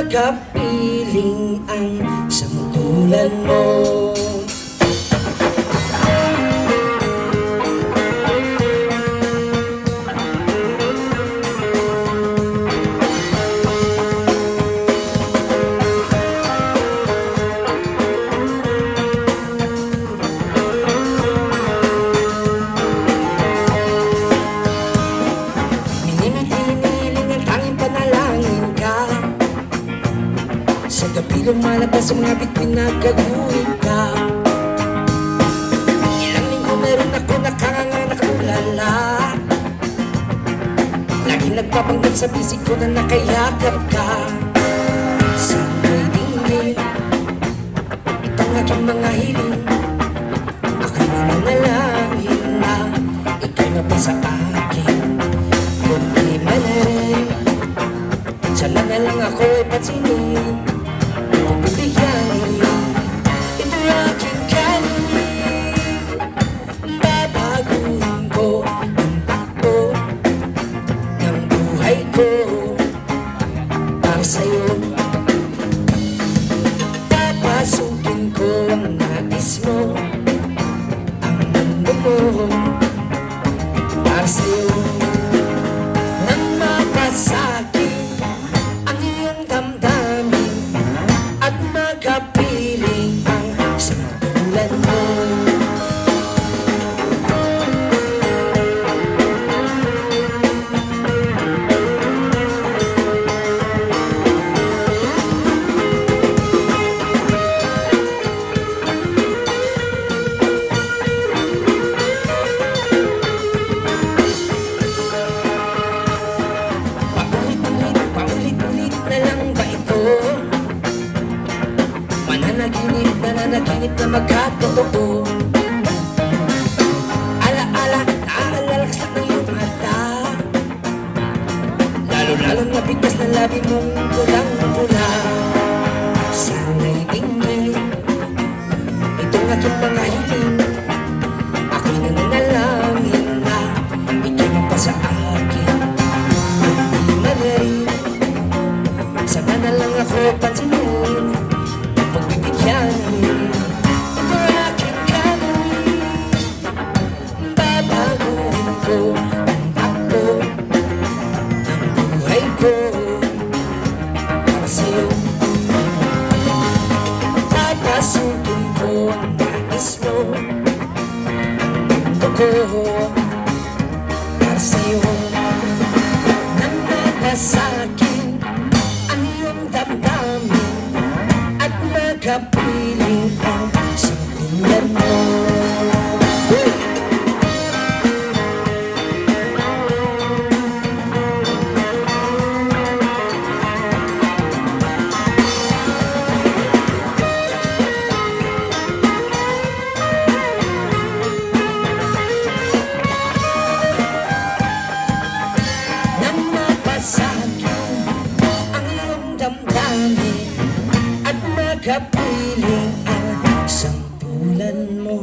makapiling ang sampulan mo. Sa gabi lumalabas sa mga bituin na gagawin ka. Ilang linggo meron ako nakanganga-nakulala. Laging nagpapanggap sa bisig ko na nakayakap ka. Sana'y dingin itong aking mga hiling. Ako'y nananalangin na ikaw na ba sa akin. Kung di man rin, sana na lang ako'y pansinin. Sa'yo papasukin ko ang nais mo, ang mundo mo para sa'yo. Nang mapasakin ang iyong damdamin at makapiling ang sampulan mo. Nananaginip na magkatotoo. Ala-ala, naaalalakas lang ng iyong mata. Lalo-lalo na bigkas na labi mong pulang-pula. Sana'y dingin itong aking mga hiling. Ako'y nananalangin na ikaw na pa sa akin. Hindi man rin, sana na lang ako pansinin. Pagbibigyan ito aking gagawin. Babaguhin ko ang takbo ng buhay ko para sa'yo. Papasukin ko ang nais mo, ang mundo ko para sa'yo. Nang napasakin ang iyong damdamin at makapiling ang sampulan mo. Nang mapasakin ang iyong damdamin at makapiling ang sampulan mo.